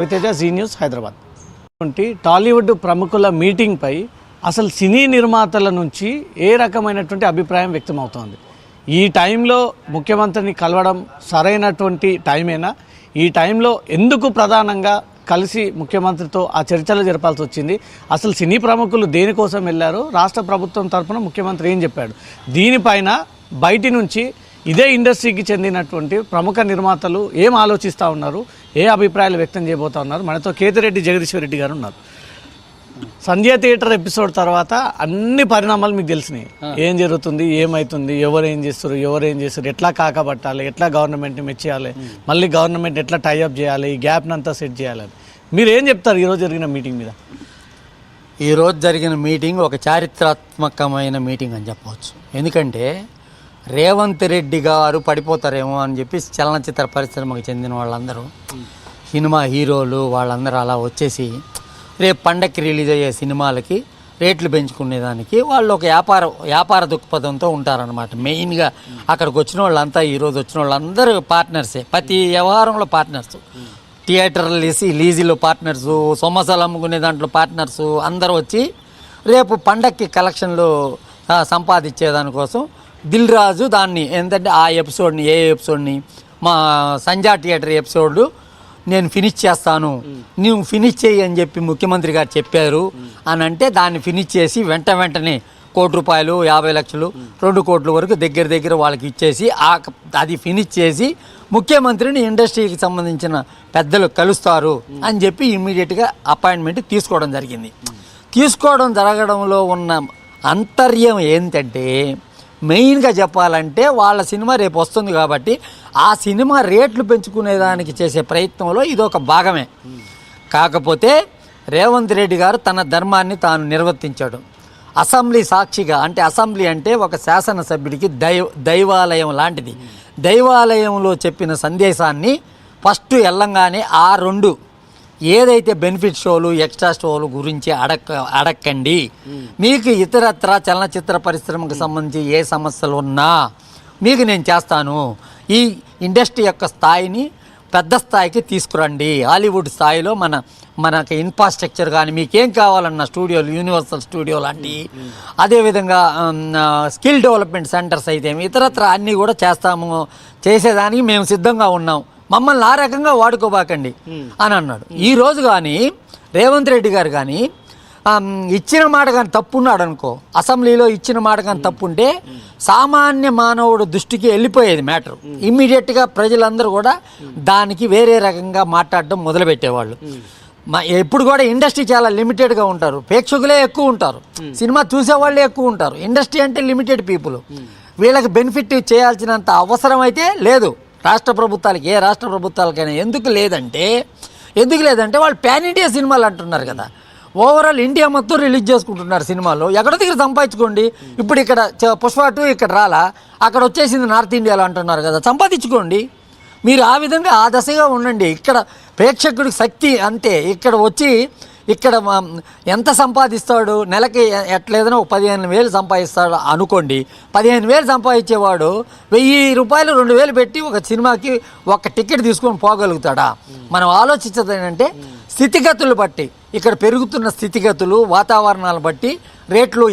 Raviteja Zee news Hyderabad. Tollywood ప్రముఖుల మీటింగ్పై అసలు సినీ నిర్మాతల నుంచి ఏ రకమైనటువంటి అభిప్రాయం వ్యక్తమవుతోంది? ఈ టైంలో ముఖ్యమంత్రిని కలవడం సరైనటువంటి టైమేనా? ఈ టైంలో ఎందుకు ప్రధానంగా కలిసి ముఖ్యమంత్రితో ఆ చర్చలు జరపాల్సి వచ్చింది? అసలు సినీ ప్రముఖులు దేనికోసం వెళ్ళారు? రాష్ట్ర ప్రభుత్వం తరఫున ముఖ్యమంత్రి ఏం చెప్పాడు? దీనిపైన బయటి నుంచి ఇదే ఇండస్ట్రీకి చెందినటువంటి ప్రముఖ నిర్మాతలు ఏం ఆలోచిస్తూ ఉన్నారు, ఏ అభిప్రాయాలు వ్యక్తం చేయబోతా ఉన్నారు? మనతో కేతిరెడ్డి జగదీశ్వర్ రెడ్డి గారు ఉన్నారు. సంధ్య థియేటర్ ఎపిసోడ్ తర్వాత అన్ని పరిణామాలు మీకు తెలిసినాయి. ఏం జరుగుతుంది, ఏమవుతుంది, ఎవరు ఏం చేస్తారు, ఎట్లా కాకపట్టాలి, ఎట్లా గవర్నమెంట్ని మెచ్చేయాలి, మళ్ళీ గవర్నమెంట్ ఎట్లా టైఅప్ చేయాలి, ఈ గ్యాప్ని అంతా సెట్ చేయాలని మీరు ఏం చెప్తారు ఈరోజు జరిగిన మీటింగ్ మీద? ఈరోజు జరిగిన మీటింగ్ ఒక చారిత్రాత్మకమైన మీటింగ్ అని చెప్పవచ్చు. ఎందుకంటే రేవంత్ రెడ్డి గారు పడిపోతారేమో అని చెప్పి చలనచిత్ర పరిశ్రమకు చెందిన వాళ్ళందరూ, సినిమా హీరోలు వాళ్ళందరూ అలా వచ్చేసి రేపు పండక్కి రిలీజ్ అయ్యే సినిమాలకి రేట్లు పెంచుకునేదానికి వాళ్ళు ఒక వ్యాపార దృక్పథంతో ఉంటారనమాట. మెయిన్గా అక్కడికి వచ్చిన వాళ్ళంతా, ఈరోజు వచ్చిన వాళ్ళందరూ పార్ట్నర్సే, ప్రతి వ్యవహారంలో పార్ట్నర్స్. థియేటర్లు లీజీలో పార్ట్నర్సు, సొమ్మసాలు అమ్ముకునే దాంట్లో పార్ట్నర్సు అందరూ వచ్చి రేపు పండక్కి కలెక్షన్లు సంపాదించేదానికోసం దిల్ రాజు దాన్ని ఏంటంటే ఆ ఎపిసోడ్ని మా సంజా థియేటర్ ఎపిసోడ్ నేను ఫినిష్ చేస్తాను, నువ్వు ఫినిష్ చేయి అని చెప్పి ముఖ్యమంత్రి గారు చెప్పారు అని అంటే దాన్ని ఫినిష్ చేసి వెంటనే 1 కోటి రూపాయలు, 50 లక్షలు, 2 కోట్ల వరకు దగ్గర వాళ్ళకి ఇచ్చేసి అది ఫినిష్ చేసి ముఖ్యమంత్రిని ఇండస్ట్రీకి సంబంధించిన పెద్దలు కలుస్తారు అని చెప్పి ఇమ్మీడియట్గా అపాయింట్మెంట్ తీసుకోవడం జరిగింది. తీసుకోవడం జరగడంలో ఉన్న అంతర్యం ఏంటంటే, మెయిన్గా చెప్పాలంటే వాళ్ళ సినిమా రేపు వస్తుంది కాబట్టి ఆ సినిమా రేట్లు పెంచుకునేదానికి చేసే ప్రయత్నంలో ఇదొక భాగమే. కాకపోతే రేవంత్ రెడ్డి గారు తన ధర్మాన్ని తాను నిర్వర్తించాడు. అసెంబ్లీ సాక్షిగా, అంటే అసెంబ్లీ అంటే ఒక శాసనసభ్యుడికి దైవాలయం లాంటిది. దైవాలయంలో చెప్పిన సందేశాన్ని ఫస్ట్ వెళ్ళంగానే ఆ 2 ఏదైతే బెనిఫిట్ షోలు, ఎక్స్ట్రా షోలు గురించి అడక్కండి. మీకు ఇతరత్ర చలనచిత్ర పరిశ్రమకు సంబంధించి ఏ సమస్యలు ఉన్నా మీకు నేను చేస్తాను. ఈ ఇండస్ట్రీ యొక్క స్థాయిని పెద్ద స్థాయికి తీసుకురండి. హాలీవుడ్ స్థాయిలో మనకి ఇన్ఫ్రాస్ట్రక్చర్ కానీ మీకేం కావాలన్న స్టూడియోలు, యూనివర్సల్ స్టూడియో లాంటివి, అదేవిధంగా స్కిల్ డెవలప్మెంట్ సెంటర్స్ అయితే ఇతరత్ర అన్నీ కూడా చేసేదానికి మేము సిద్ధంగా ఉన్నాం, మమ్మల్ని ఆ రకంగా వాడుకోబాకండి అని అన్నాడు. ఈరోజు కానీ రేవంత్ రెడ్డి గారు కానీ ఇచ్చిన మాట కానీ తప్పున్నాడు అనుకో, అసెంబ్లీలో ఇచ్చిన మాట కానీ తప్పుంటే సామాన్య మానవుడు దృష్టికి వెళ్ళిపోయేది మ్యాటర్. ఇమ్మీడియట్గా ప్రజలందరూ కూడా దానికి వేరే రకంగా మాట్లాడడం మొదలుపెట్టేవాళ్ళు. ఎప్పుడు కూడా ఇండస్ట్రీ చాలా లిమిటెడ్గా ఉంటారు, ప్రేక్షకులే ఎక్కువ ఉంటారు, సినిమా చూసేవాళ్ళే ఎక్కువ ఉంటారు. ఇండస్ట్రీ అంటే లిమిటెడ్ పీపుల్, వీళ్ళకి బెనిఫిట్ చేయాల్సినంత అవసరం అయితే లేదు రాష్ట్ర ప్రభుత్వాలకి, ఏ రాష్ట్ర ప్రభుత్వాలకైనా. ఎందుకు లేదంటే వాళ్ళు పాన్ ఇండియా సినిమాలు అంటున్నారు కదా, ఓవరాల్ ఇండియా మొత్తం రిలీజ్ చేసుకుంటున్నారు సినిమాలు. ఎక్కడో దగ్గర సంపాదించుకోండి. ఇప్పుడు ఇక్కడ పుష్ప 2 ఇక్కడ రాలా, అక్కడ వచ్చేసింది నార్త్ ఇండియాలో అంటున్నారు కదా, సంపాదించుకోండి. మీరు ఆ విధంగా ఆ దశగా ఉండండి. ఇక్కడ ప్రేక్షకుడికి శక్తి అంతే. ఇక్కడ ఎంత సంపాదిస్తాడు నెలకి, ఎట్లేదైనా 15,000 సంపాదిస్తాడు అనుకోండి. 15,000 సంపాదించేవాడు 1,000 రూపాయలు 2,000 పెట్టి ఒక సినిమాకి ఒక టికెట్ తీసుకొని పోగలుగుతాడా? మనం ఆలోచించేది ఏంటంటే స్థితిగతులు బట్టి, ఇక్కడ పెరుగుతున్న స్థితిగతులు, వాతావరణాలు బట్టి రేట్లు